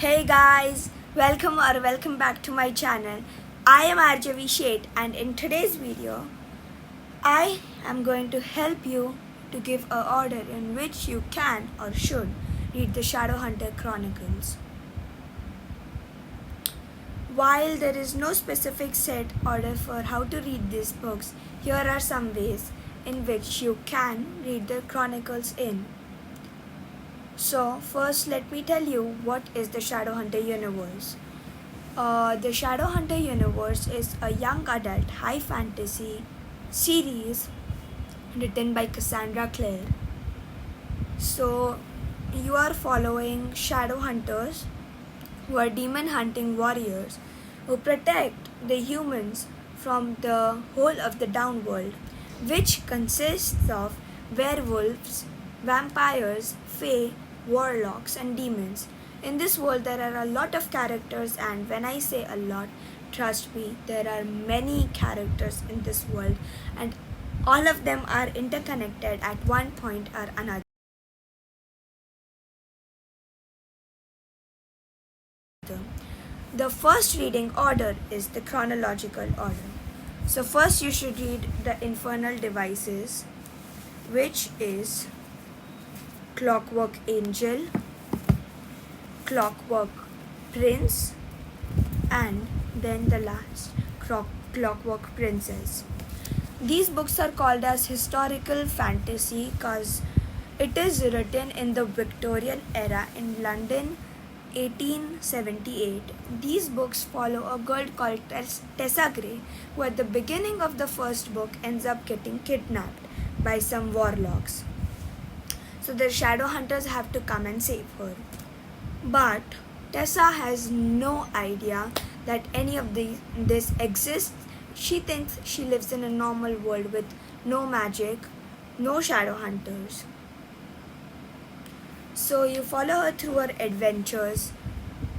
Hey guys, welcome back to my channel. I am Arjavi Sheth, and in today's video, I am going to help you to give a order in which you can or should read the Shadowhunter Chronicles. While there is no specific set order for how to read these books, here are some ways in which you can read the Chronicles in. So first let me tell you what is the Shadowhunter universe. The Shadowhunter universe is a young adult high fantasy series written by Cassandra Clare. So you are following Shadowhunters who are demon hunting warriors who protect the humans from the whole of the downworld, which consists of werewolves, vampires, fae, warlocks, and demons. In this world, there are a lot of characters, and when I say a lot, trust me, there are many characters in this world, and all of them are interconnected at one point or another. The first reading order is the chronological order. So, first, you should read the Infernal Devices, which is Clockwork Angel, Clockwork Prince, and then the last, Clockwork Princess. These books are called as historical fantasy because it is written in the Victorian era in London 1878. These books follow a girl called Tessa Gray, who at the beginning of the first book ends up getting kidnapped by some warlocks. So the Shadowhunters have to come and save her. But Tessa has no idea that any of this exists. She thinks she lives in a normal world with no magic, no Shadowhunters. So you follow her through her adventures.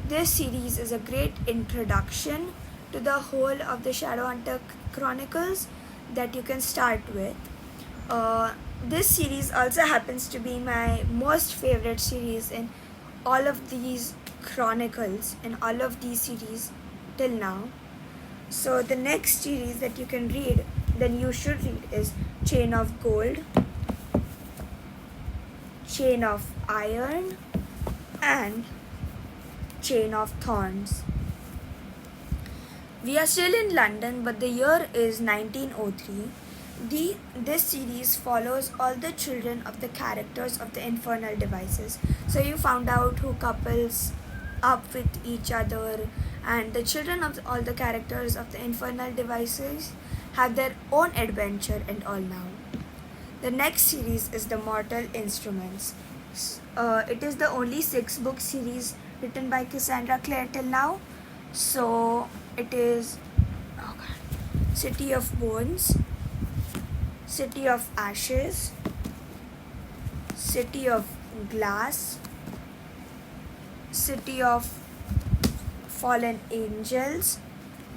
This series is a great introduction to the whole of the Shadowhunter Chronicles that you can start with. This series also happens to be my most favorite series in all of these chronicles, in all of these series till now. So the next series that you can read, then you should read, is Chain of Gold, Chain of Iron, and Chain of Thorns. We are still in London, but the year is 1903. This series follows all the children of the characters of the Infernal Devices. So you found out who couples up with each other, and the children of all the characters of the Infernal Devices have their own adventure and all now. The next series is the Mortal Instruments. It is the only 6-book series written by Cassandra Clare till now. So it is City of Bones, City of Ashes, City of Glass, City of Fallen Angels,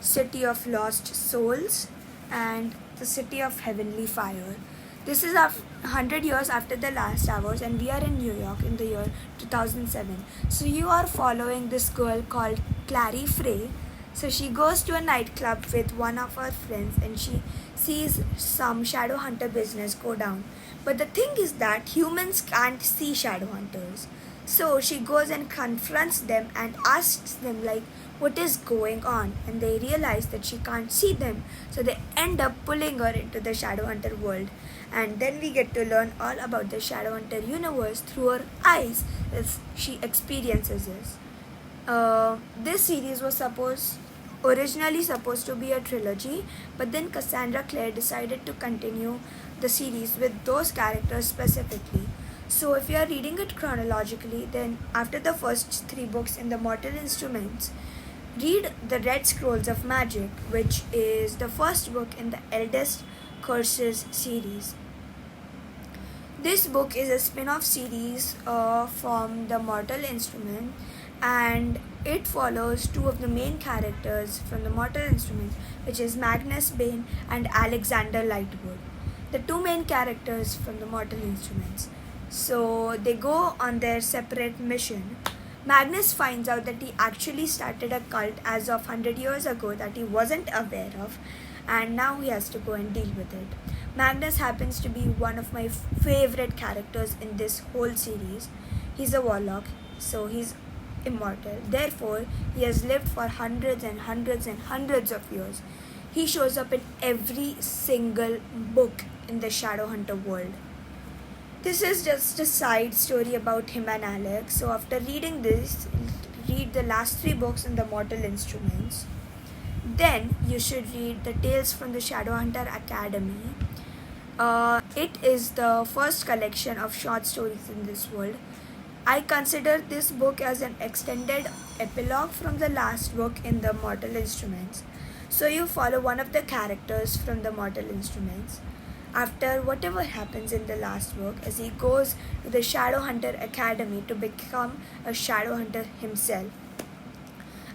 City of Lost Souls, and the City of Heavenly Fire. This is 100 years after the last hours, and we are in New York in the year 2007. So you are following this girl called Clary Frey. So she goes to a nightclub with one of her friends, and she sees some Shadowhunter business go down. But the thing is that humans can't see Shadowhunters. So she goes and confronts them and asks them what is going on, and they realize that she can't see them. So they end up pulling her into the Shadowhunter world, and then we get to learn all about the Shadowhunter universe through her eyes as she experiences this. This series was originally supposed to be a trilogy, but then Cassandra Clare decided to continue the series with those characters specifically. So if you are reading it chronologically, then after the first 3 books in the Mortal Instruments, read the Red Scrolls of Magic, which is the first book in the Eldest Curses series. This book is a spin-off series from the Mortal Instrument, and it follows 2 of the main characters from the Mortal Instruments, which is Magnus Bane and Alexander Lightwood, the 2 main characters from the Mortal Instruments. So they go on their separate mission, Magnus finds out that he actually started a cult as of 100 years ago that he wasn't aware of, and now he has to go and deal with it. Magnus happens to be one of my favorite characters in this whole series. He's a warlock, so he's immortal. Therefore, he has lived for hundreds and hundreds and hundreds of years. He shows up in every single book in the Shadowhunter world. This is just a side story about him and Alex. So after reading this, read the last 3 books in the Mortal Instruments. Then you should read the Tales from the Shadowhunter Academy. It is the first collection of short stories in this world. I consider this book as an extended epilogue from the last book in the Mortal Instruments. So you follow one of the characters from the Mortal Instruments after whatever happens in the last book, as he goes to the Shadowhunter Academy to become a Shadowhunter himself.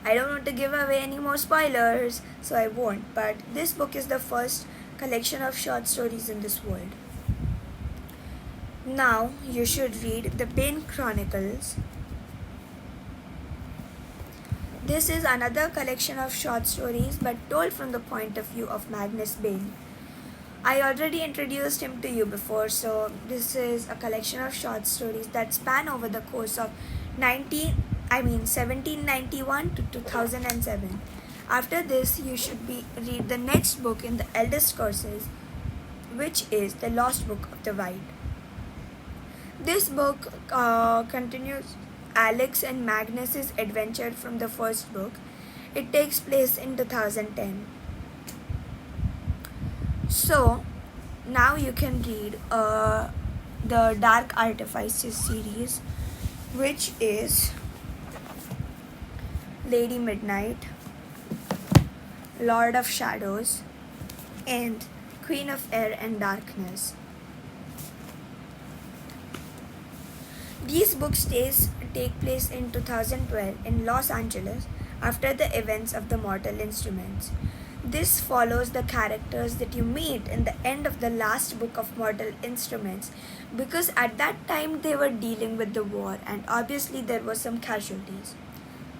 I don't want to give away any more spoilers, so I won't, but this book is the first collection of short stories in this world. Now you should read the Bane Chronicles. This is another collection of short stories but told from the point of view of Magnus Bane. I already introduced him to you before, so this is a collection of short stories that span over the course of 1791 to 2007. After this, you should read the next book in the Eldest Curses, which is the Lost Book of the White. This book continues Alex and Magnus's adventure from the first book. It takes place in 2010. So now you can read the Dark Artifices series, which is Lady Midnight, Lord of Shadows, and Queen of Air and Darkness. These books take place in 2012 in Los Angeles after the events of the Mortal Instruments. This follows the characters that you meet in the end of the last book of Mortal Instruments, because at that time they were dealing with the war and obviously there were some casualties.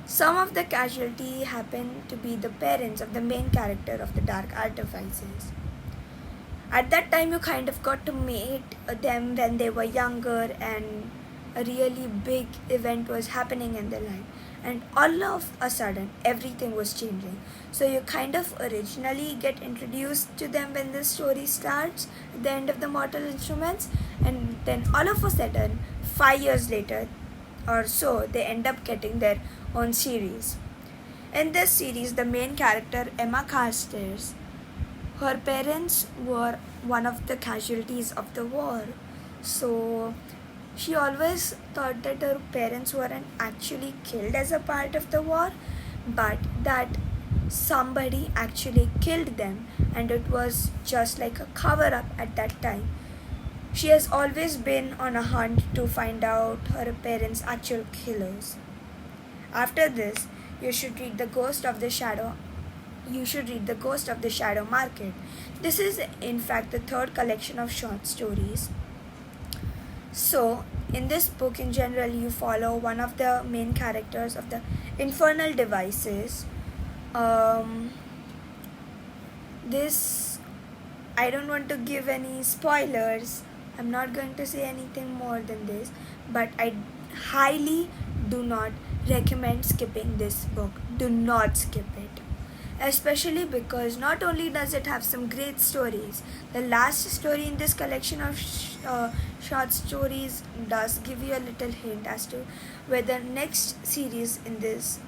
Some of the casualty happened to be the parents of the main character of the Dark Artifices. At that time you kind of got to meet them when they were younger and a really big event was happening in their life. And all of a sudden, everything was changing. So you kind of originally get introduced to them when the story starts at the end of the Mortal Instruments. And then all of a sudden, 5 years later or so, they end up getting their own series. In this series, the main character, Emma Carstairs, her parents were one of the casualties of the war. So she always thought that her parents weren't actually killed as a part of the war, but that somebody actually killed them, and it was just like a cover-up at that time. She has always been on a hunt to find out her parents' actual killers. After this, you should read The Ghost of the Shadow Market. This is in fact the 3rd collection of short stories. So, in this book in general, you follow one of the main characters of the Infernal Devices. I don't want to give any spoilers. I'm not going to say anything more than this, but I highly do not recommend skipping this book. Do not skip it. Especially because not only does it have some great stories, the last story in this collection of short stories does give you a little hint as to where the next series in this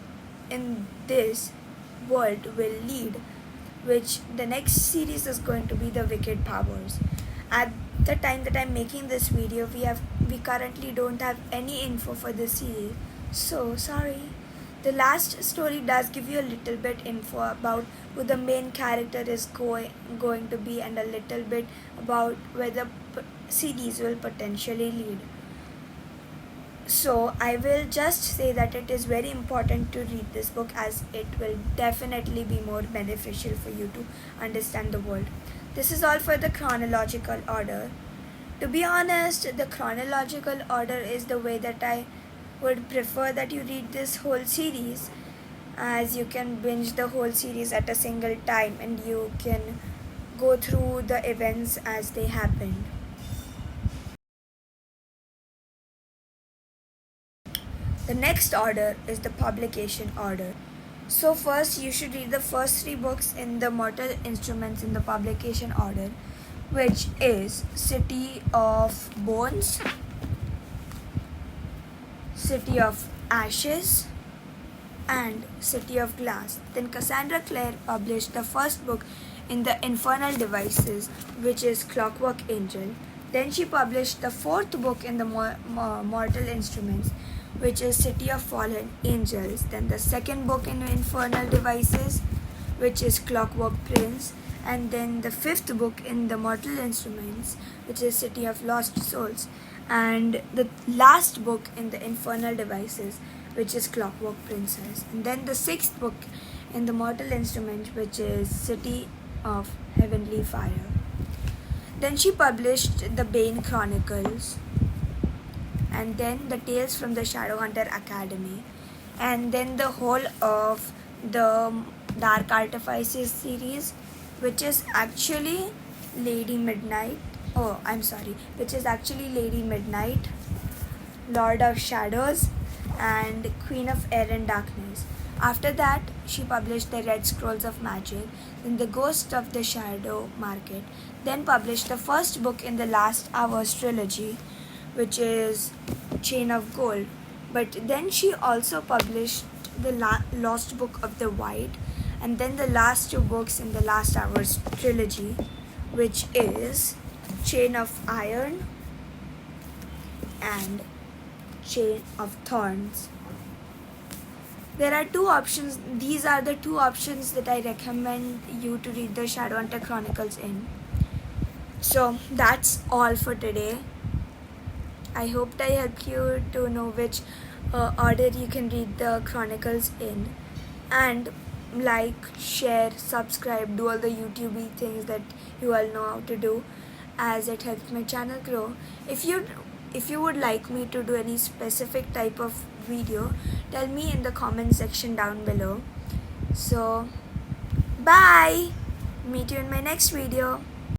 world will lead, which the next series is going to be The Wicked Powers. At the time that I'm making this video, we currently don't have any info for this series, so sorry. The last story does give you a little bit info about who the main character is going to be, and a little bit about where the series will potentially lead. So I will just say that it is very important to read this book, as it will definitely be more beneficial for you to understand the world. This is all for the chronological order. To be honest, the chronological order is the way that I would prefer that you read this whole series, as you can binge the whole series at a single time and you can go through the events as they happen. The next order is the publication order. So first you should read the first 3 books in the Mortal Instruments in the publication order, which is City of Bones, City of Ashes, and City of Glass. Then Cassandra Clare published the first book in the Infernal Devices, which is Clockwork Angel. Then she published the 4th book in the Mortal Instruments, which is City of Fallen Angels. Then the 2nd book in the Infernal Devices, which is Clockwork Prince. And then the 5th book in the Mortal Instruments, which is City of Lost Souls. And the last book in the Infernal Devices, which is Clockwork Princess. And then the 6th book in the Mortal Instrument, which is City of Heavenly Fire. Then she published the Bane Chronicles, and then the Tales from the Shadowhunter Academy, and then the whole of the Dark Artifices series, which is actually Lady Midnight. Which is actually Lady Midnight, Lord of Shadows, and Queen of Air and Darkness. After that, she published the Red Scrolls of Magic, then the Ghost of the Shadow Market, then published the first book in the Last Hours trilogy, which is Chain of Gold. But then she also published the Lost Book of the White, and then the last 2 books in the Last Hours trilogy, which is Chain of Iron and Chain of Thorns. There are 2 options. These are the 2 options that I recommend you to read the Shadowhunter Chronicles in. So that's all for today. I hope I helped you to know which order you can read the Chronicles in. And like, share, subscribe, do all the YouTube things that you all know how to do, as it helps my channel grow. If you would like me to do any specific type of video, tell me in the comment section down below. So bye, meet you in my next video.